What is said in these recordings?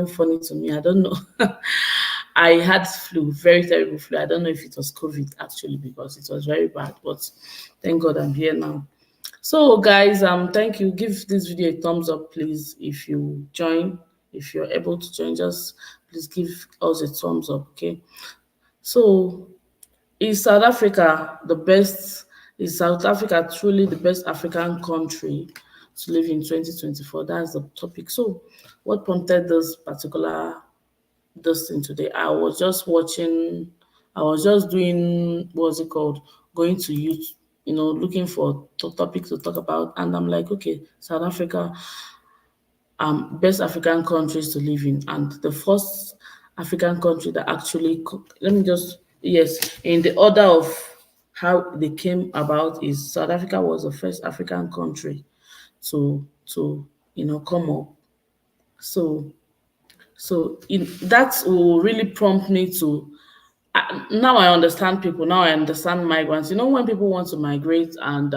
funny to me. I don't know. I had flu, very terrible flu. I don't know if it was COVID actually because it was very bad, but thank God I'm here now. So guys, thank you. Give this video a thumbs up, please. If you join, if you're able to join, just please give us a thumbs up, okay? So is South Africa the best? Is South Africa truly the best African country to live in 2024? That's the topic. So, what prompted this thing today? I was just watching. I was just doing what's it called? Going to YouTube, looking for topic to talk about, and I'm like, okay, South Africa, best African countries to live in, and the first African country that actually let me just yes, in the order of how they came about is South Africa was the first African country to come up. So that will really prompt me to now I understand people. Now I understand migrants. When people want to migrate and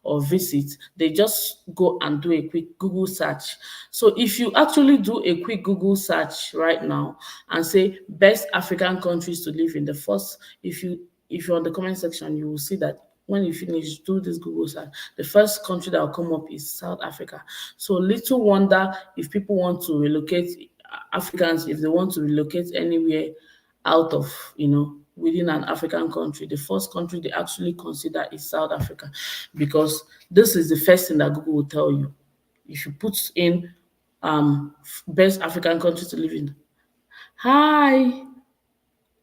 or visit, they just go and do a quick Google search. So if you actually do a quick Google search right now and say best African countries to live in, the first, if you're on the comment section, you will see that when you finish, do this Google search. The first country that will come up is South Africa. So little wonder if people want to relocate Africans, if they want to relocate anywhere out of within an African country, the first country they actually consider is South Africa, because this is the first thing that Google will tell you if you put in best African country to live in. Hi,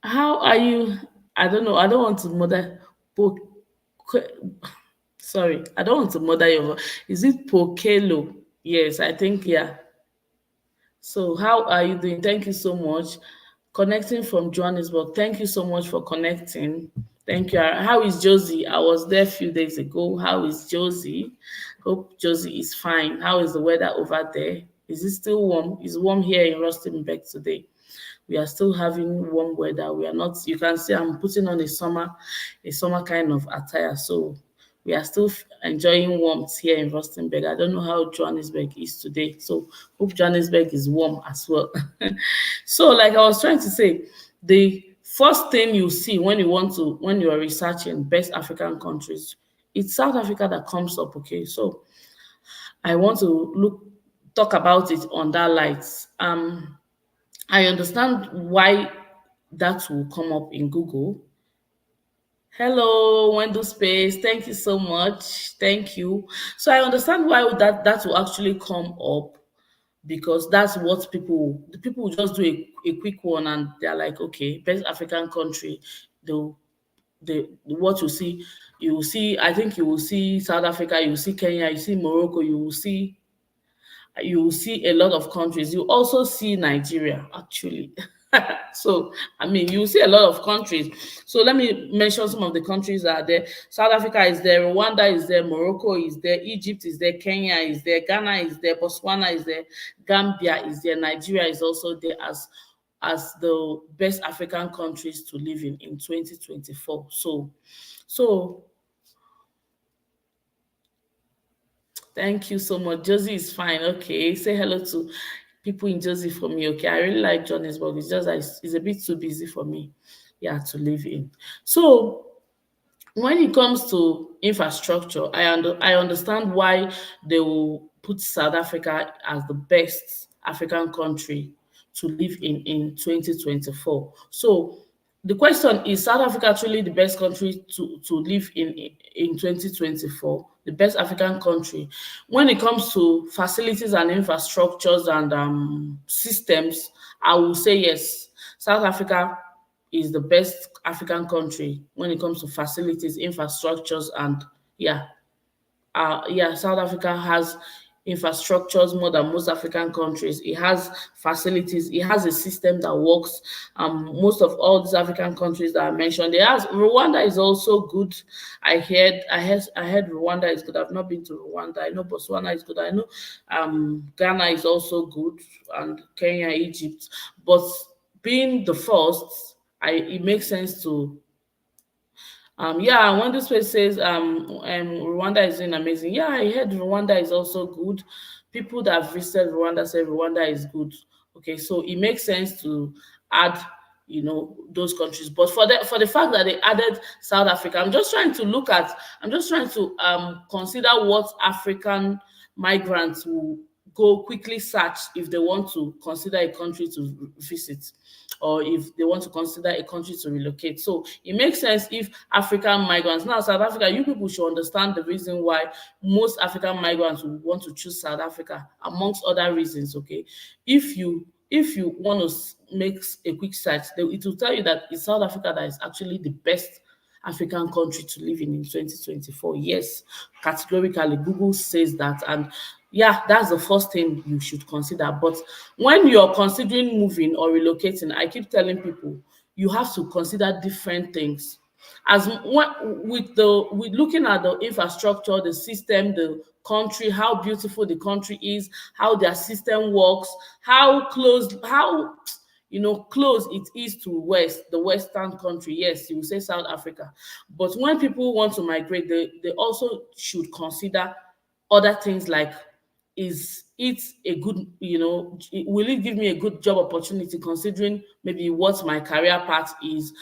how are you? I don't know. I don't want to mother. Sorry, I don't want to mother your. Is it Pokelo? Yes, I think yeah. So how are you doing? Thank you so much. Connecting from Johannesburg. Thank you so much for connecting. Thank you. How is Josie? I was there a few days ago. How is Josie? Hope Josie is fine. How is the weather over there? Is it still warm? It's warm here in Rustenburg today. We are still having warm weather. We are not, you can see I'm putting on a summer kind of attire. So we are still enjoying warmth here in Rustenburg. I don't know how Johannesburg is today. So hope Johannesburg is warm as well. So like I was trying to say, the first thing you see when you are researching best African countries, it's South Africa that comes up. Okay. So I want to talk about it on that light. I understand why that will come up in Google. Hello, Wendell Space. Thank you so much. Thank you. So I understand why that will actually come up, because that's what the people will just do a quick one and they're like, okay, best African country. What you will see, I think you will see South Africa, you will see Kenya, you see Morocco, you will see a lot of countries. You also see Nigeria, actually. So, I mean, you see a lot of countries. So, let me mention some of the countries that are there. South Africa is there, Rwanda is there, Morocco is there, Egypt is there, Kenya is there, Ghana is there, Botswana is there, Gambia is there, Nigeria is also there as the best African countries to live in 2024. So thank you so much. Josie is fine. Okay. Say hello to people in Josie for me. Okay. I really like Johannesburg. It's just that it's a bit too busy for me, yeah, to live in. So when it comes to infrastructure, I understand why they will put South Africa as the best African country to live in 2024. So the question is South Africa truly the best country to live in 2024? The best African country. When it comes to facilities and infrastructures and systems, I will say yes. South Africa is the best African country when it comes to facilities, infrastructures, and yeah, South Africa has infrastructures more than most African countries. It has facilities. It has a system that works. Most of all these African countries that I mentioned, Rwanda is also good. I heard Rwanda is good. I've not been to Rwanda. I know Botswana is good. I know Ghana is also good, and Kenya, Egypt. But being the first, it makes sense to when this place says Rwanda is doing amazing. Yeah, I heard Rwanda is also good. People that have visited Rwanda say Rwanda is good. Okay, so it makes sense to add, those countries. But for the fact that they added South Africa, I'm just trying to consider what African migrants will go quickly search if they want to consider a country to visit, or if they want to consider a country to relocate. So it makes sense if African migrants, now South Africa, you people should understand the reason why most African migrants will want to choose South Africa, amongst other reasons. Okay, if you want to make a quick search, it will tell you that it's South Africa that is actually the best African country to live in 2024. Yes, categorically, Google says that. And yeah, that's the first thing you should consider. But when you're considering moving or relocating, I keep telling people you have to consider different things. With looking at the infrastructure, the system, the country, how beautiful the country is, how their system works, how close it is to the western country. Yes, you will say South Africa. But when people want to migrate, they also should consider other things like, is it a good, will it give me a good job opportunity, considering maybe what my career path is?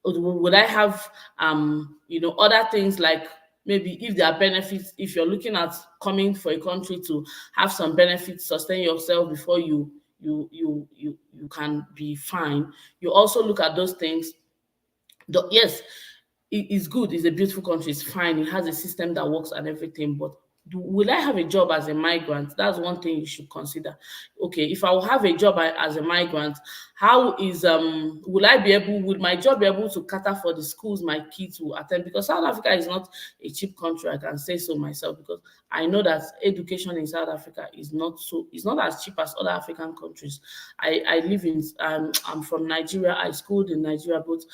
Would I have other things like, maybe if there are benefits, if you're looking at coming for a country to have some benefits, sustain yourself before you can be fine. You also look at those things. Yes, it is good. It's a beautiful country. It's fine. It has a system that works and everything. But will I have a job as a migrant? That's one thing you should consider. Okay, if I will have a job as a migrant, how is would my job be able to cater for the schools my kids will attend? Because South Africa is not a cheap country. I can say so myself, because I know that education in South Africa it's not as cheap as other African countries. I live in I'm from Nigeria. I schooled in Nigeria, both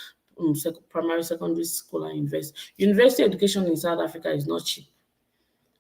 primary, secondary school, and university education in South Africa is not cheap.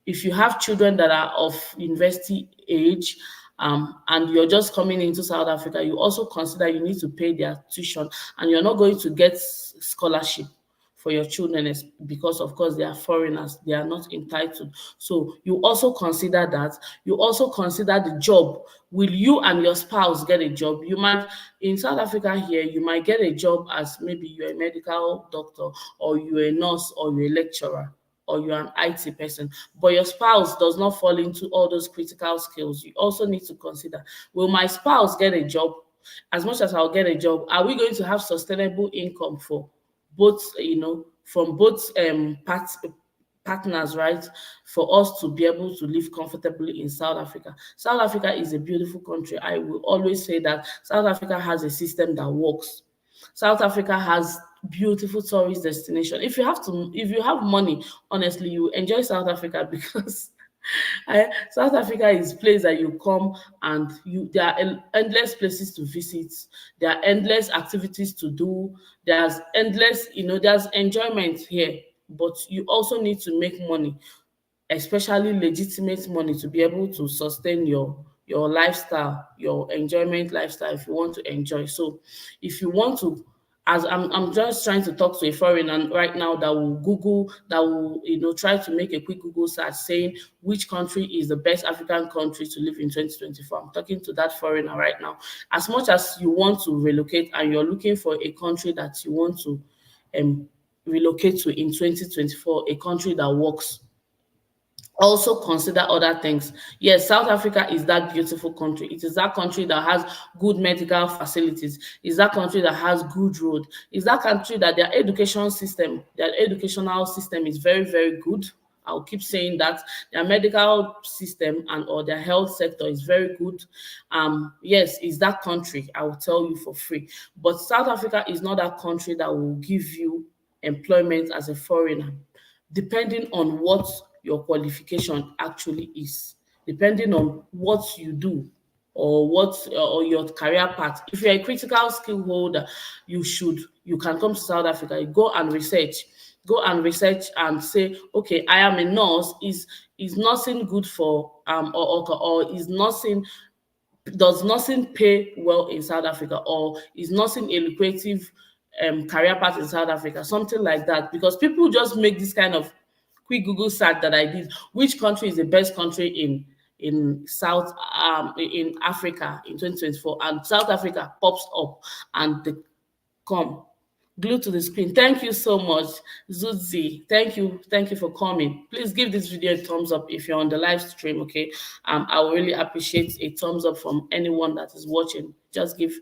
If you have children that are of university age, and you're just coming into South Africa, you also consider you need to pay their tuition, and you're not going to get scholarship for your children because, of course, they are foreigners, they are not entitled. So you also consider that. You also consider the job. Will you and your spouse get a job? You might, in South Africa here, you might get a job as maybe you're a medical doctor, or you're a nurse, or you're a lecturer, or you're an IT person, but your spouse does not fall into all those critical skills. You also need to consider, will my spouse get a job? As much as I'll get a job, are we going to have sustainable income for both, from both partners, right? For us to be able to live comfortably in South Africa. South Africa is a beautiful country. I will always say that South Africa has a system that works. South Africa has beautiful tourist destination. If you have money, honestly, you enjoy South Africa because South Africa is a place that you come, and there are endless places to visit. There are endless activities to do. There's enjoyment here, but you also need to make money, especially legitimate money, to be able to sustain your lifestyle, your enjoyment lifestyle, if you want to enjoy. So if you want to, as I'm just trying to talk to a foreigner right now that will Google, that will try to make a quick Google search saying which country is the best African country to live in 2024. I'm talking to that foreigner right now. As much as you want to relocate and you're looking for a country that you want to relocate to in 2024, a country that works, also consider other things. Yes, South Africa is that beautiful country. It is that country that has good medical facilities. It's that country that has good road. It's that country that their educational system is very, very good. I'll keep saying that their medical system or their health sector is very good. Yes, it's that country. I will tell you for free. But South Africa is not that country that will give you employment as a foreigner, depending on what your qualification actually is, depending on what you do, or your career path. If you're a critical skill holder, you can come to South Africa, go and research and say, okay, I am a nurse. Is nursing good for or is nursing does nursing pay well in South Africa, or is nursing a lucrative career path in South Africa, something like that. Because people just make this kind of quick Google search that I did. Which country is the best country in in Africa in 2024, and South Africa pops up and they come glued to the screen. Thank you so much, Zuzi. Thank you for coming. Please give this video a thumbs up if you're on the live stream. Okay, I will really appreciate a thumbs up from anyone that is watching. Just give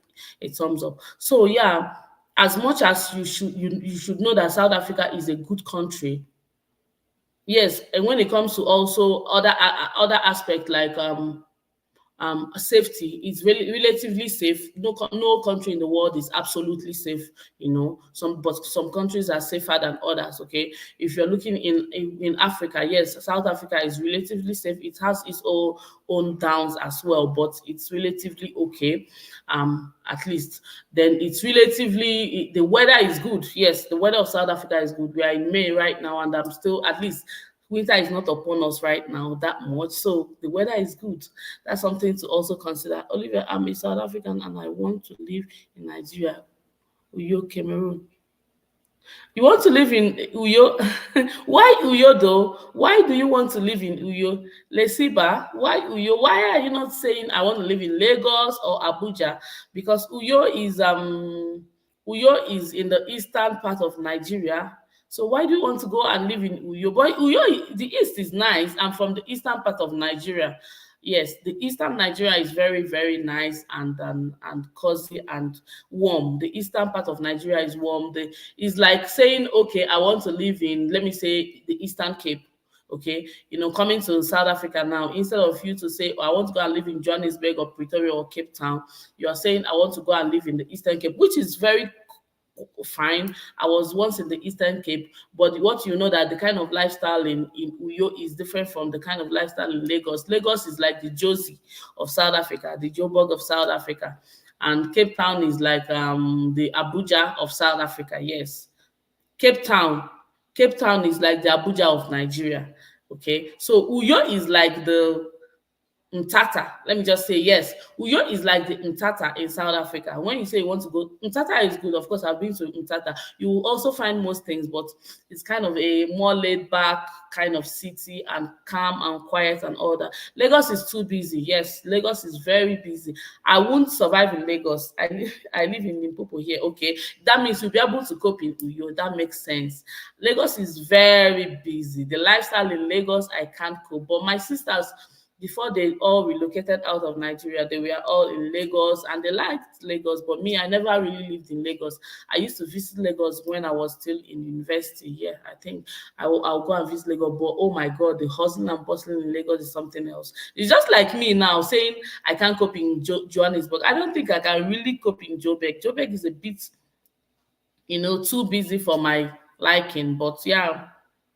a thumbs up. So yeah, as much as you should know that South Africa is a good country. Yes, and when it comes to also other aspect like safety, it's really relatively safe. No country in the world is absolutely safe, but some countries are safer than others. Okay, if you're looking in Africa, yes, South Africa is relatively safe. It has its own downs as well, but it's relatively okay. At least then it's relatively, the weather is good. Yes, the weather of South Africa is good. We are in May right now, and I'm still, at least winter is not upon us right now that much, so the weather is good. That's something to also consider. Olivia, I'm a South African and I want to live in Nigeria, Uyo, Cameroon. You want to live in Uyo? Why Uyo though? Why do you want to live in Uyo? Lesiba, why Uyo? Why are you not saying I want to live in Lagos or Abuja? Because Uyo is in the eastern part of Nigeria. So why do you want to go and live in Uyo? But Uyo, the east is nice. I'm from the eastern part of Nigeria. Yes, the eastern Nigeria is very, very nice and cozy and warm. The eastern part of Nigeria is warm. It's like saying, okay, I want to live in, let me say, the Eastern Cape. Okay, coming to South Africa now, instead of you to say, oh, I want to go and live in Johannesburg or Pretoria or Cape Town, you are saying, I want to go and live in the Eastern Cape, which is very fine. I was once in the Eastern Cape, but what you know that the kind of lifestyle in Uyo is different from the kind of lifestyle in Lagos. Lagos is like the Josie of South Africa, the Joburg of South Africa, and Cape Town is like the Abuja of South Africa. Yes, Cape Town. Cape Town is like the Abuja of Nigeria. Okay, so Uyo is like the Mtata. Let me just say yes. Uyo is like the Mtata in South Africa. When you say you want to go, Mtata is good. Of course, I've been to Mtata. You will also find most things, but it's kind of a more laid back kind of city and calm and quiet and all that. Lagos is too busy. Yes, Lagos is very busy. I won't survive in Lagos. I live in Limpopo here. Okay, that means you'll be able to cope in Uyo. That makes sense. Lagos is very busy. The lifestyle in Lagos, I can't cope. But my sisters, before they all relocated out of Nigeria, they were all in Lagos and they liked Lagos. But me, I never really lived in Lagos. I used to visit Lagos when I was still in university. Yeah, I think I'll go and visit Lagos. But oh my God, the hustling and bustling in Lagos is something else. It's just like me now saying I can't cope in Johannesburg. I don't think I can really cope in Joburg. Joburg is a bit, too busy for my liking. But yeah,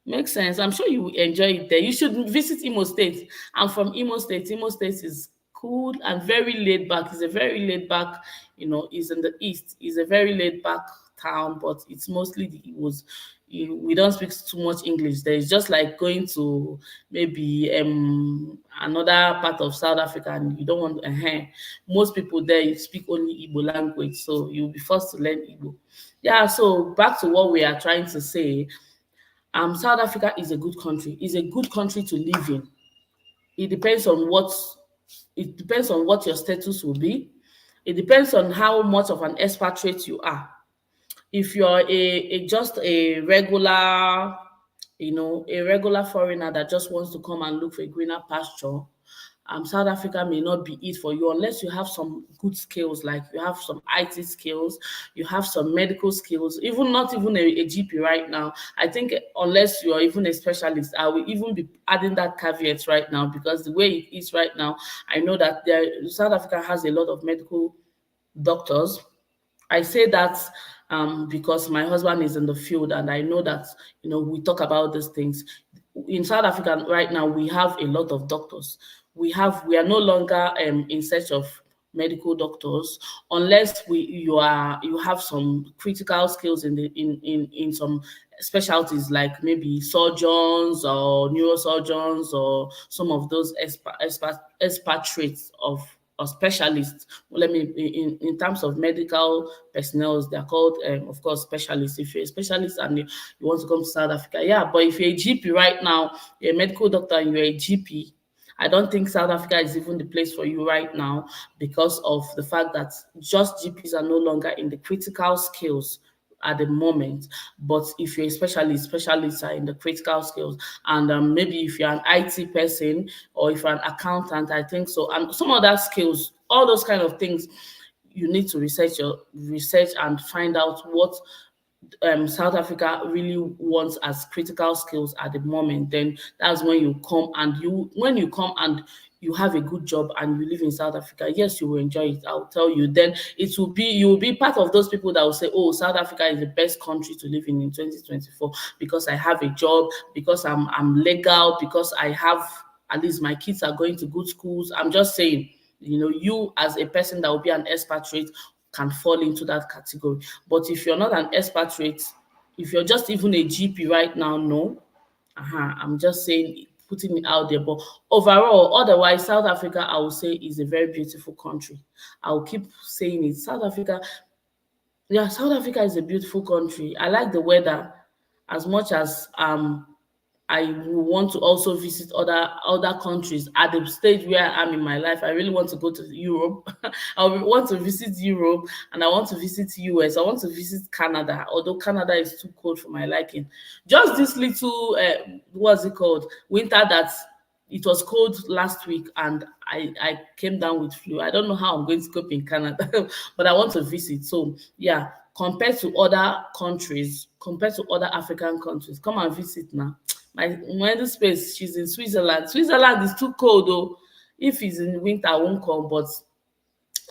makes sense. I'm sure you will enjoy it there. You should visit Imo State. I'm from Imo State. Imo State is cool and very laid back. It's a very laid back, it's in the east. It's a very laid back town, but it's mostly the Igbos. We don't speak too much English there. It's just like going to maybe another part of South Africa and you don't want to. Most people there you speak only Igbo language, so you'll be forced to learn Igbo. Yeah, so back to what we are trying to say. South Africa is a good country. It's a good country to live in. It depends on what your status will be. It depends on how much of an expatriate you are. If you're just a regular, a regular foreigner that just wants to come and look for a greener pasture, South Africa may not be it for you unless you have some good skills, like you have some IT skills, you have some medical skills, even not even a GP right now. I think unless you are even a specialist, I will even be adding that caveat right now because the way it is right now, I know that South Africa has a lot of medical doctors. I say that because my husband is in the field and I know that, we talk about these things. In South Africa right now, we have a lot of doctors. We are no longer in search of medical doctors unless you have some critical skills in some specialties like maybe surgeons or neurosurgeons or some of those expatriates or specialists. Let me in terms of medical personnel, they're called of course specialists. If you're a specialist and you want to come to South Africa, yeah. But if you're a GP right now, you're a medical doctor and you're a GP, I don't think South Africa is even the place for you right now because of the fact that just GPs are no longer in the critical skills at the moment. But if you're a specialist, specialists are in the critical skills. And maybe if you're an IT person or if you're an accountant, I think so. And some other skills, all those kind of things, you need to research and find out what South Africa really wants as critical skills at the moment. Then that's when you come and you have a good job and you live in South Africa. Yes, you will enjoy it. I'll tell you. Then you will be part of those people that will say, "Oh, South Africa is the best country to live in 2024 because I have a job, because I'm legal, because I have at least my kids are going to good schools." I'm just saying, you as a person that will be an expatriate can fall into that category. But if you're not an expatriate, if you're just even a GP right now, no. I'm just saying, putting it out there. But overall, otherwise, South Africa, I would say, is a very beautiful country. I'll keep saying it. South Africa, yeah, South Africa is a beautiful country. I like the weather as much as I will want to also visit other countries at the stage where I am in my life. I really want to go to Europe. I want to visit Europe and I want to visit US. I want to visit Canada, although Canada is too cold for my liking. Just this little what's it called? Winter that it was cold last week and I came down with flu. I don't know how I'm going to cope in Canada, but I want to visit. So yeah, compared to other countries, compared to other African countries, come and visit now. My Wendy Space, she's in Switzerland. Switzerland is too cold though. If it's in winter, I won't come, but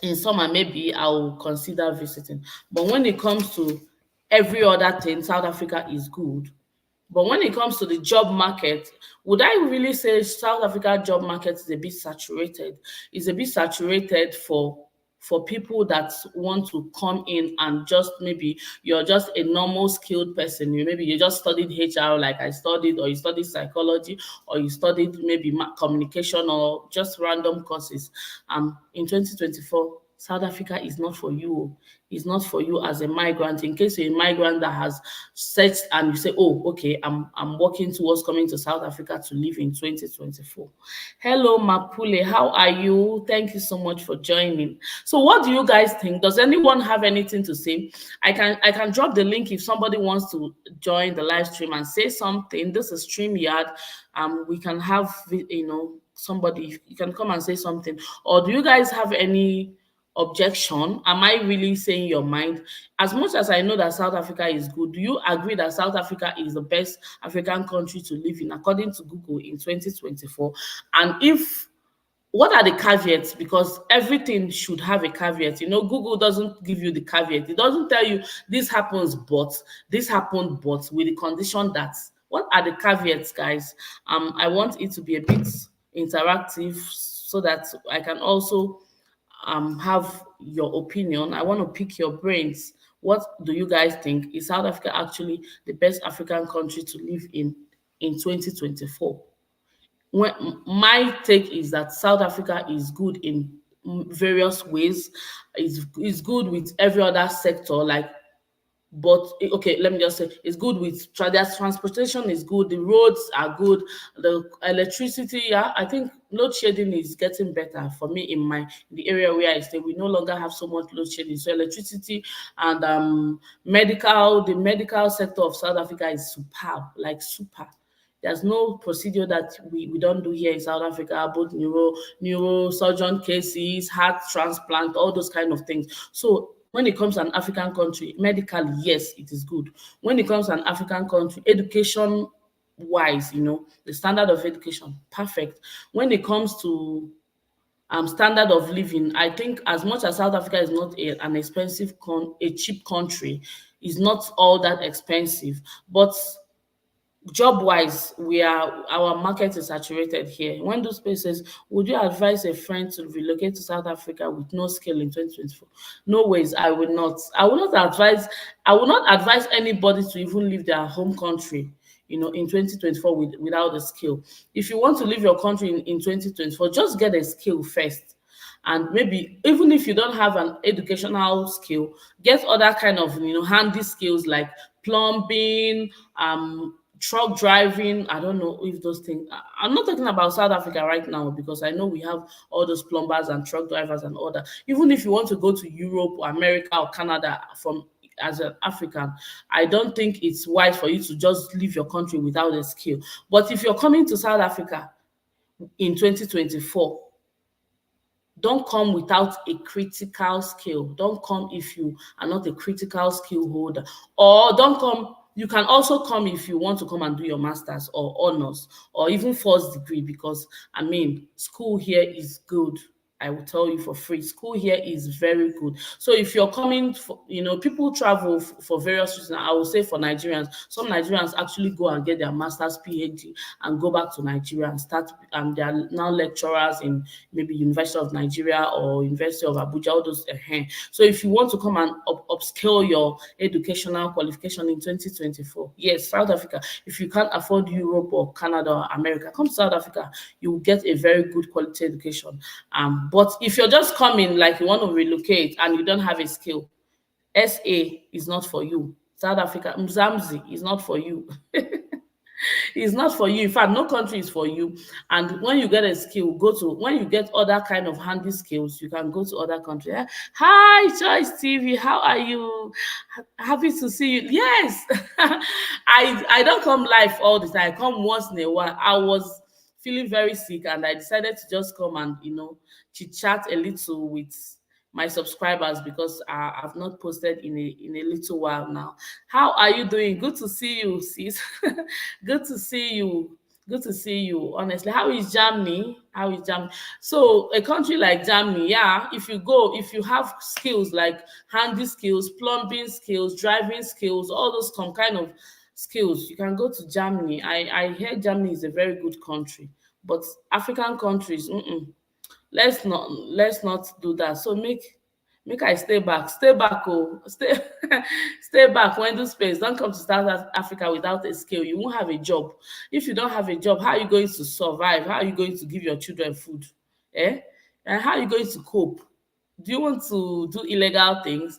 in summer maybe I'll consider visiting. But when it comes to every other thing, South Africa is good. But when it comes to the job market, would I really say South Africa job market is a bit saturated? It's a bit saturated for people that want to come in and just maybe you're just a normal skilled person. Maybe you just studied HR like I studied, or you studied psychology, or you studied maybe communication or just random courses. In 2024, South Africa is not for you. It's not for you as a migrant. In case you're a migrant that has searched and you say, "Oh, okay, I'm working towards coming to South Africa to live in 2024." Hello, Mapule. How are you? Thank you so much for joining. So, what do you guys think? Does anyone have anything to say? I can drop the link if somebody wants to join the live stream and say something. This is StreamYard. We can have somebody. You can come and say something. Or do you guys have any objection? Am I really saying your mind? As much as I know that South Africa is good, do you agree that South Africa is the best African country to live in according to Google in 2024? And if what are the caveats? Because everything should have a caveat. Google doesn't give you the caveat. It doesn't tell you this happens, but this happened, but with the condition that. What are the caveats, guys? I want it to be a bit interactive so that I can also have your opinion. I want to pick your brains. What do you guys think? Is South Africa actually the best African country to live in 2024? My take is that South Africa is good in various ways. It's good with every other sector, like, but okay, let me just say it's good with their transportation is good, the roads are good, the electricity, yeah, I think load shedding is getting better for me in the area where I stay. We no longer have so much load shedding, so electricity and the medical sector of South Africa is superb, like super. There's no procedure that we don't do here in South Africa, both neurosurgeon cases, heart transplant, all those kind of things. So when it comes to an African country, medically, yes, it is good. When it comes to an African country, education wise, the standard of education, perfect. When it comes to standard of living, I think as much as South Africa is not an expensive a cheap country, is not all that expensive, but job wise our market is saturated here. When those places, would you advise a friend to relocate to South Africa with no skill in 2024? No ways. I will not advise anybody to even leave their home country in 2024 without a skill. If you want to leave your country in 2024, just get a skill first. And maybe even if you don't have an educational skill, get other kind of handy skills like plumbing, truck driving. I don't know if those things. I'm not talking about South Africa right now because I know we have all those plumbers and truck drivers and all that. Even if you want to go to Europe or America or Canada from as an African, I don't think it's wise for you to just leave your country without a skill. But if you're coming to South Africa in 2024, don't come without a critical skill. Don't come if you are not a critical skill holder. Or don't come, you can also come if you want to come and do your master's or honors or even first degree, because I mean, school here is good. I will tell you for free. School here is very good. So if you're coming, for, people travel for various reasons. I will say for Nigerians, some Nigerians actually go and get their master's, PhD, and go back to Nigeria and start. And they are now lecturers in maybe University of Nigeria or University of Abuja. All those. So if you want to come and upscale your educational qualification in 2024, yes, South Africa. If you can't afford Europe or Canada or America, come to South Africa. You will get a very good quality education. But if you're just coming like you want to relocate and you don't have a skill, SA is not for you. South Africa, Mzamzi is not for you. It's not for you. In fact, no country is for you. And when you get a skill, when you get other kind of handy skills, you can go to other countries. Hi, Choice TV. How are you? Happy to see you. Yes. I don't come live all the time. I come once in a while. I was feeling very sick and I decided to just come and, chit chat a little with my subscribers because I've not posted in a little while now. How are you doing? Good to see you, sis. Good to see you. Good to see you. Honestly, how is Germany? How is Germany? So a country like Germany, yeah. If you have skills like handy skills, plumbing skills, driving skills, all those kind of skills, you can go to Germany. I hear Germany is a very good country, but African countries, let's not do that. So make I stay back, stay back. When do space, don't come to South Africa without a skill. You won't have a job. If you don't have a job, how are you going to survive? How are you going to give your children food? And how are you going to cope? Do you want to do illegal things?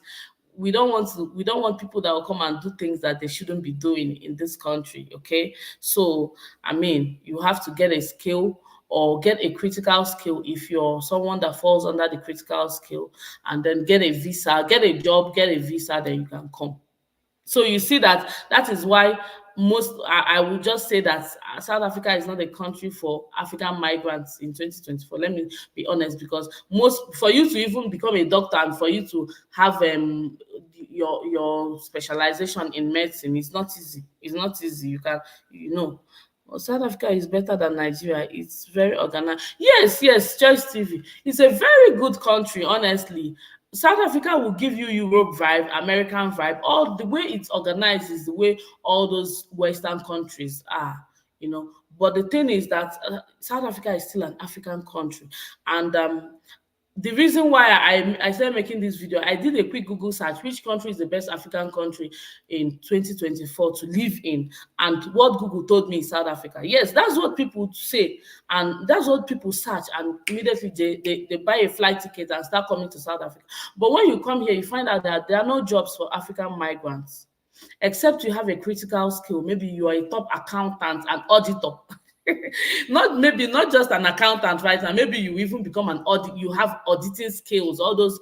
We don't want people that will come and do things that they shouldn't be doing in this country. Okay, so I mean, you have to get a skill or get a critical skill if you're someone that falls under the critical skill, and then get a visa, get a job, get a visa, then you can come. So you see that is why I would just say that South Africa is not a country for African migrants in 2024. Let me be honest, because most for you to even become a doctor and for you to have your specialization in medicine, it's not easy. It's not easy. You can, well, South Africa is better than Nigeria. It's very organized. Yes, yes, Choice TV. It's a very good country, honestly. South Africa will give you Europe vibe, American vibe. All the way it's organized is the way all those Western countries are, But the thing is that South Africa is still an African country, and the reason why I started making this video, I did a quick Google search, which country is the best African country in 2024 to live in, and what Google told me is South Africa. Yes, that's what people say, and that's what people search, and immediately they buy a flight ticket and start coming to South Africa. But when you come here, you find out that there are no jobs for African migrants, except you have a critical skill. Maybe you are a top accountant and auditor. Not just an accountant right now. Maybe you even become an audit. You have auditing skills, all those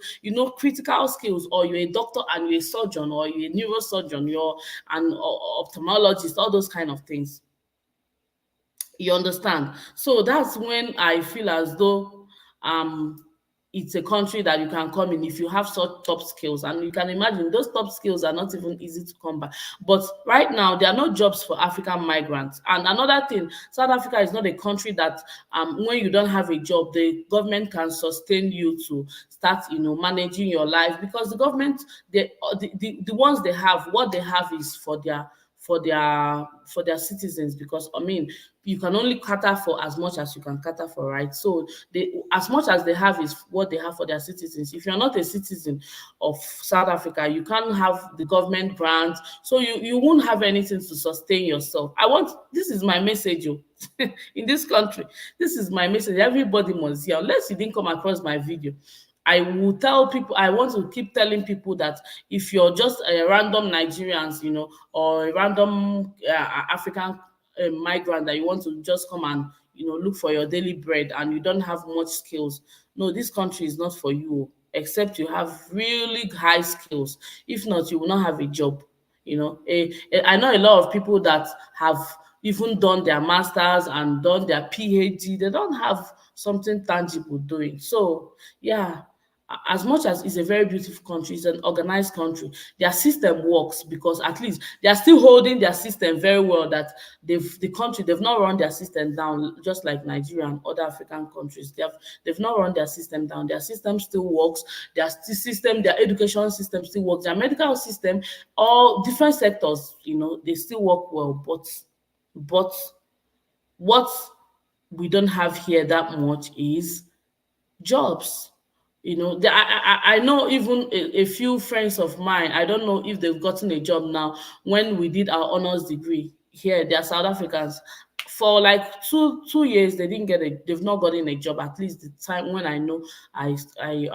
critical skills, or you're a doctor and you're a surgeon, or you're a neurosurgeon, you're an ophthalmologist, all those kind of things. You understand? So that's when I feel as though it's a country that you can come in if you have such top skills. And you can imagine those top skills are not even easy to come by. But right now, there are no jobs for African migrants. And another thing, South Africa is not a country that when you don't have a job, the government can sustain you to start, managing your life, because the government, the ones they have, what they have is for their citizens, because I mean, you can only cater for as much as you can cater for, right? So as much as they have is what they have for their citizens. If you're not a citizen of South Africa, you can't have the government grants, so you won't have anything to sustain yourself. This is my message, in this country. This is my message. Everybody must hear, unless you didn't come across my video. I will tell people, I want to keep telling people that if you're just a random Nigerians, or a random African migrant that you want to just come and look for your daily bread and you don't have much skills, no, this country is not for you, except you have really high skills. If not, you will not have a job. I know a lot of people that have even done their masters and done their PhD, they don't have something tangible doing. So yeah, as much as it's a very beautiful country, it's an organized country, their system works because at least they are still holding their system very well. That they've not run their system down, just like Nigeria and other African countries. They've not run their system down. Their system still works. Their education system still works. Their medical system, all different sectors, they still work well. But what we don't have here that much is jobs. I know even a few friends of mine, I don't know if they've gotten a job now. When we did our honors degree here, they are South Africans. For like two years, they've not gotten a job. At least the time when I know, I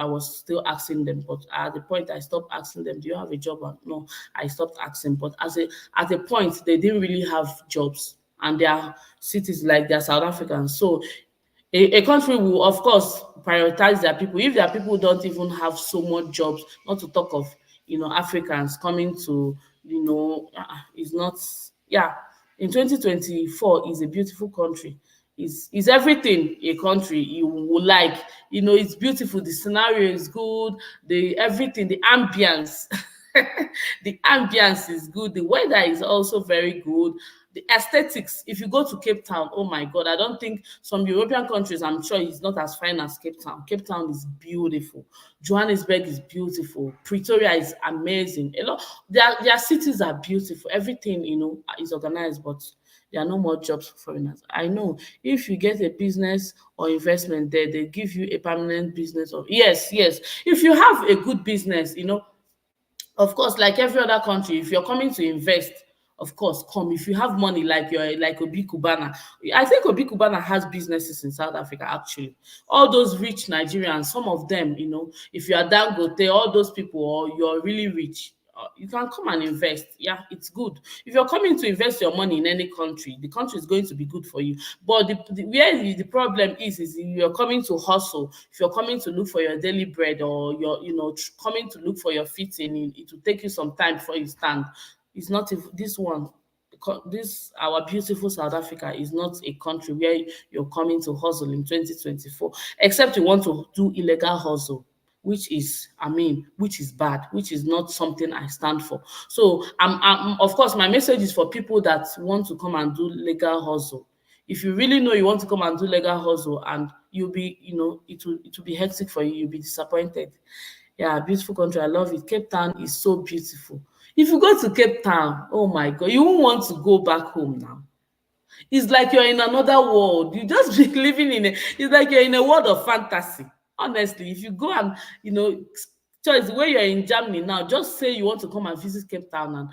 was still asking them, but at the point I stopped asking them, do you have a job? And no, I stopped asking. But at a point, they didn't really have jobs, and their cities like they're South Africans. So a country will of course prioritize their people. If their people don't even have so much jobs, not to talk of Africans coming to, is not, yeah. In 2024 is a beautiful country. Is everything a country you would like. It's beautiful, the scenario is good, the everything, the ambience. The ambience is good, the weather is also very good, the aesthetics. If you go to Cape Town, oh my God, I don't think some European countries, I'm sure it's not as fine as Cape Town. Cape Town is beautiful. Johannesburg is beautiful. Pretoria is amazing. A lot, their cities are beautiful. Everything, is organized, but there are no more jobs for foreigners. I know if you get a business or investment there, they give you a permanent business. Of yes, yes. If you have a good business, of course, like every other country, if you're coming to invest, of course, come. If you have money, like you're like Obi Kubana. I think Obi Kubana has businesses in South Africa, actually. All those rich Nigerians, some of them, if you are Dangote, all those people, or you're really rich, you can come and invest. Yeah, it's good. If you're coming to invest your money in any country, the country is going to be good for you. But where the problem is if you're coming to hustle, if you're coming to look for your daily bread, or you're coming to look for your fitting, it will take you some time before you stand. It's not if this one. This our beautiful South Africa is not a country where you're coming to hustle in 2024, except you want to do illegal hustle, which is, which is bad, which is not something I stand for. So of course, my message is for people that want to come and do legal hustle. If you really know you want to come and do legal hustle, and you'll be, it will be hectic for you, you'll be disappointed. Yeah, beautiful country. I love it. Cape Town is so beautiful. If you go to Cape Town, oh my God, you won't want to go back home now. It's like you're in another world. You just be living it's like you're in a world of fantasy. Honestly, if you go and, choice where you're in Germany now, just say you want to come and visit Cape Town and,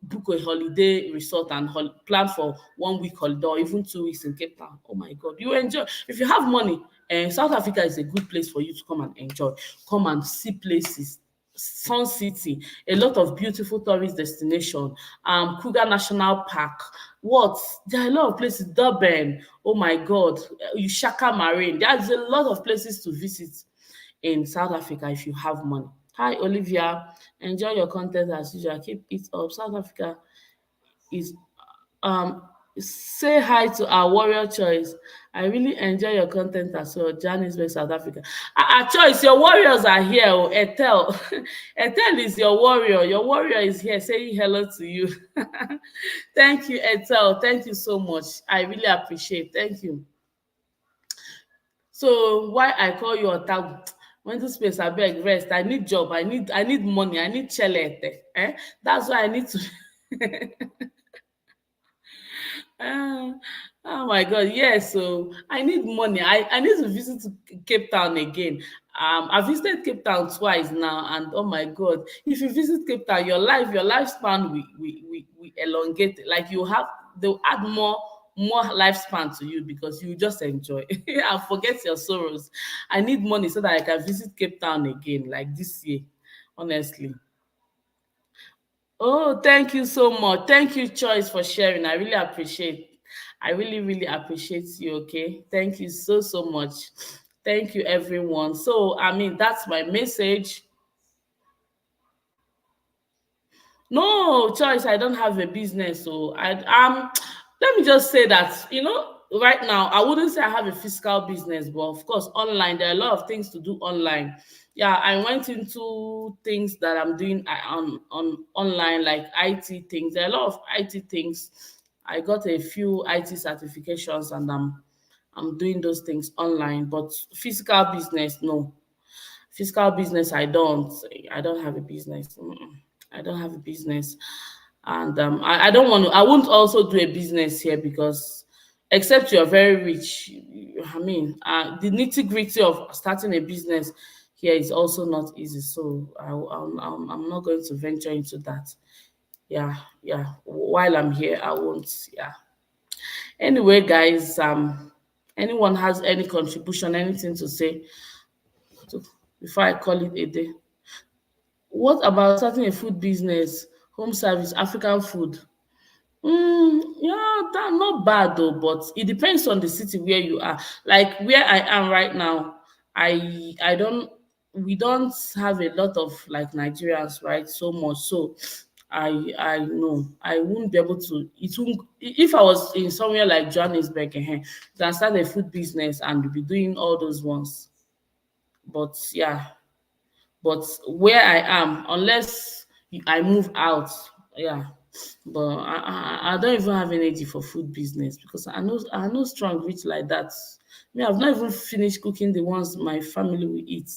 book a holiday resort and plan for 1 week holiday or even 2 weeks in Cape Town. Oh my God, you enjoy. If you have money, South Africa is a good place for you to come and enjoy. Come and see places. Sun City, a lot of beautiful tourist destination, Kruger National Park. What? There are a lot of places. Durban. Oh my God, Ushaka Marine. There's a lot of places to visit in South Africa if you have money. Hi, Olivia. Enjoy your content as usual. Keep it up. South Africa is um say hi to our warrior choice. I really enjoy your content as well. Johannesburg, South Africa. Choice, your warriors are here. Oh, Etel. Etel is your warrior. Your warrior is here saying hello to you. Thank you, Etel. Thank you so much. I really appreciate. Thank you. So why I call you Otagu? Mental space, I beg rest. I need job. I need money. I need chelete. That's why I need to. Ah, oh my God, yes. So I need money. I need to visit Cape Town again. I visited Cape Town twice now, and oh my God, if you visit Cape Town, your lifespan we elongate. Like they'll add more lifespan to you because you just enjoy and forget your sorrows. I need money so that I can visit Cape Town again, like this year, honestly. Oh, thank you so much. Thank you, Choice, for sharing. I really appreciate. I really, really appreciate you. Okay, thank you so so much. Thank you, everyone. So, I mean, that's my message. No, Choice, I don't have a business. So let me just say that, right now I wouldn't say I have a physical business, but of course online there are a lot of things to do online. Yeah, I went into things that I'm doing on online, like IT things. There are a lot of IT things. I got a few IT certifications, and I'm doing those things online, but physical business, no. Physical business, I don't have a business. I don't have a business. And I don't want to, I won't also do a business here because except you're very rich, I mean, the nitty-gritty of starting a business here is also not easy. So I'm not going to venture into that. Yeah, yeah. While I'm here, I won't. Yeah. Anyway, guys, anyone has any contribution, anything to say to, before I call it a day? What about starting a food business, home service, African food? Yeah, that not bad though, but it depends on the city where you are. Like where I am right now, I don't we don't have a lot of like Nigerians, right? So much. So I know I wouldn't be able to. It won't if I was in somewhere like Johannesburg, can start a food business and be doing all those ones. But yeah, but where I am, unless I move out, yeah. But I don't even have energy for food business because I know strong rich like that. Me, I've not even finished cooking the ones my family will eat.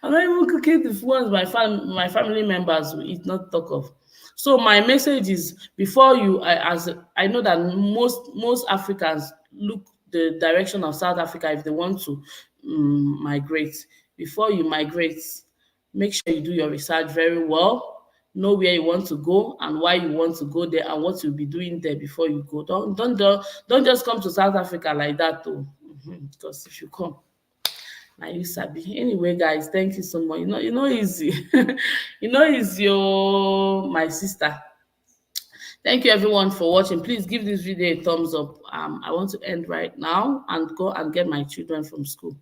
I'm not even cooking the ones my family members will eat, not talk of. So my message is before as I know that most Africans look the direction of South Africa if they want to migrate. Before you migrate, make sure you do your research very well. Know where you want to go and why you want to go there and what you'll be doing there before you go. Don't just come to South Africa like that though. Because if you come, na you sabi. Anyway, guys, thank you so much. Easy. Easy, oh, my sister. Thank you everyone for watching. Please give this video a thumbs up. I want to end right now and go and get my children from school.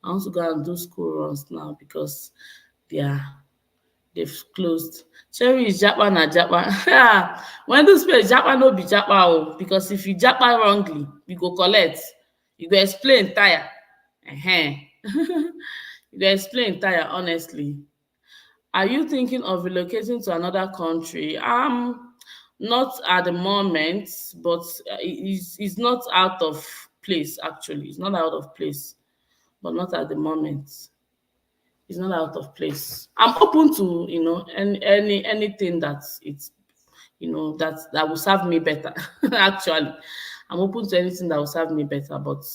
I want to go and do school runs now because they are they've closed. Cherry is japa na japa. When this place japa no be japa oh, because if you japa wrongly, you go collect. You go explain tire. You go explain tire honestly. Are you thinking of relocating to another country? Not at the moment, but it's not out of place actually. It's not out of place, but not at the moment. It's not out of place. I'm open to anything that it's that will serve me better. Actually, I'm open to anything that will serve me better. But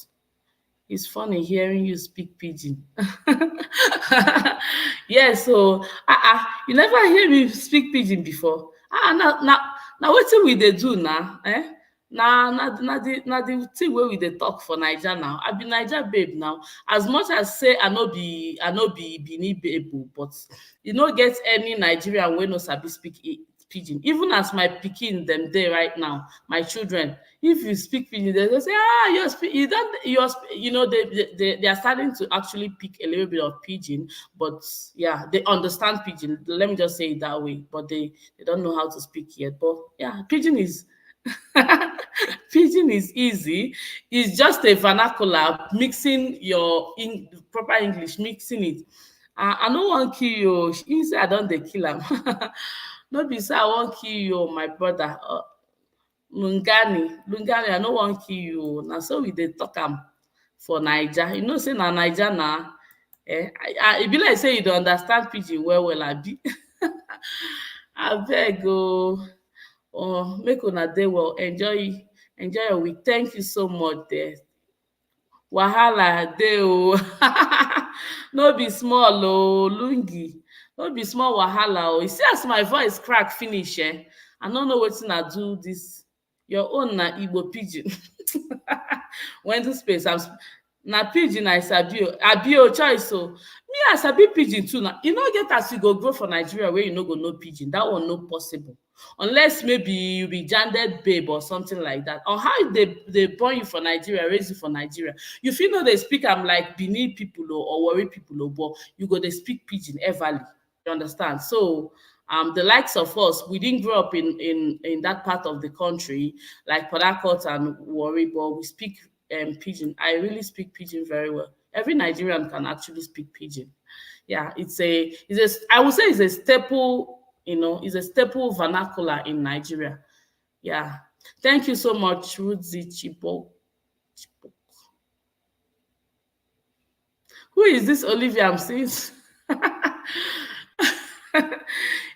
it's funny hearing you speak pidgin. Yeah, so you never hear me speak pidgin before. Now wetin we dey do now? Na the thing wey we dey talk for Naija now. I be Naija babe now. As much as say I no be Benin babe o, but you no get any Nigerian wey no sabi speak pidgin. Even as my pikin dem dey right now, my children, if you speak pidgin, they go say, you're speak you don't you're sp-" they are starting to actually pick a little bit of pidgin, but yeah, they understand pidgin. Let me just say it that way, but they don't know how to speak yet. But yeah, pidgin is pidgin is easy. It's just a vernacular mixing your proper English, mixing it. I no wan kill you. He say I don dey kill am. No be say I wan kill you, my brother. Lungani, I no wan kill you o. Na so we dey talk am for Naija. You know say na Naija na. E be like say you dey understand pidgin well well, abi? Abeg o. Make una dey well. Enjoy your week. Thank you so much there. Wahala dey o. No be small o, Lungi. No be small wahala o. You see as my voice crack finish, I no know wetin I do this Your own na Igbo pidgin. Window space. Na pidgin I sabi o. Abi o choice o. Me I sabi pidgin too na. You no get as you go grow for Nigeria where you no go know pidgin. That one no possible. Unless maybe you be gendered babe or something like that. Or how they born you for Nigeria, raise you for Nigeria. You feel no they speak am like Benin people or Warri people but you go they speak pidgin everly. You understand? So the likes of us, we didn't grow up in that part of the country, like Port Harcourt and Warri, but we speak pidgin. I really speak pidgin very well. Every Nigerian can actually speak pidgin. Yeah, I would say it's a staple, it's a staple vernacular in Nigeria. Yeah. Thank you so much, Rudzi Chibo. Who is this Olivia I'm seeing?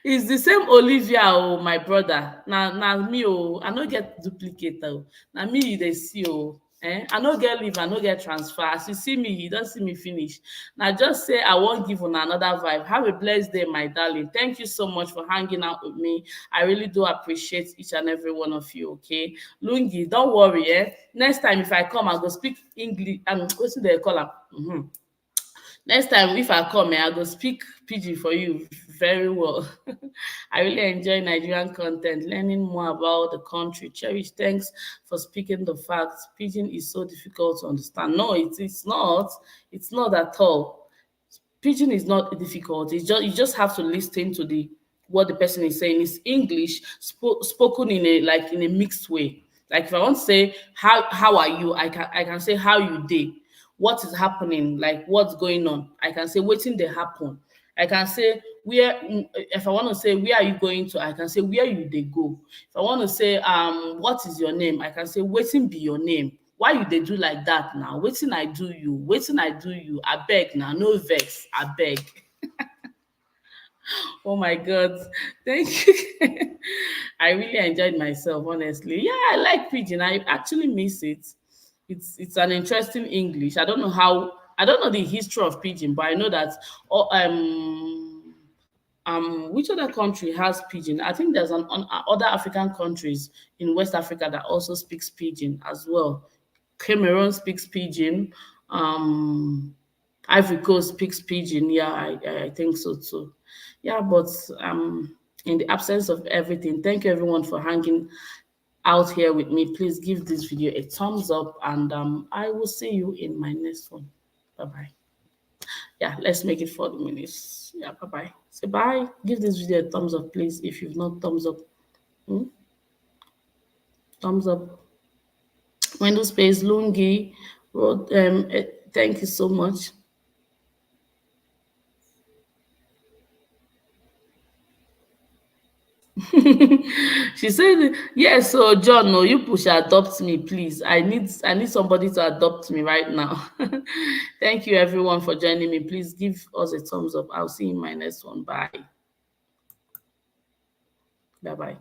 It's the same Olivia, oh, my brother. Na me, oh, I no get duplicate, oh. Na me you dey see, oh. I no get leave, I no get transfer. As you see me, you don't see me finish. Now just say I won't give on another vibe. Have a blessed day, my darling. Thank you so much for hanging out with me. I really do appreciate each and every one of you, okay? Lungi, don't worry, eh? Next time if I come, I go speak English. What's the call am? Next time if I come, I go speak pidgin for you very well. I really enjoy Nigerian content, learning more about the country. Cherish, thanks for speaking the facts. Pidgin is so difficult to understand. No, it's not. It's not at all. Pidgin is not difficult. It's just you just have to listen to the what the person is saying. It's English spoken in a mixed way. Like if I want to say how are you, I can say how you dey. What is happening, like what's going on. I can say wetin dey happen. I can say if I want to say where are you going to, I can say where you dey go. If I want to say what is your name, I can say wetin be your name. Why you dey do like that now? Wetin I do you? Wetin I do you? Abeg na no vex, abeg. Oh my God. Thank you. I really enjoyed myself, honestly. Yeah, I like pidgin. I actually miss it. It's an interesting English. I don't know the history of pidgin, but I know that oh, which other country has pidgin? I think there's other African countries in West Africa that also speaks pidgin as well. Cameroon speaks pidgin. Ivory Coast speaks pidgin. Yeah, I think so too. Yeah, but in the absence of everything, thank you everyone for hanging out here with me. Please give this video a thumbs up, and I will see you in my next one. Bye bye. Yeah, let's make it 40 minutes. Yeah, bye bye. Say bye. Give this video a thumbs up, please. If you've not thumbs up, thumbs up. Window space Lungi. Thank you so much. She said, yes, so John, no, you push adopt me, please. I need somebody to adopt me right now. Thank you everyone for joining me. Please give us a thumbs up. I'll see you in my next one. Bye. Bye bye.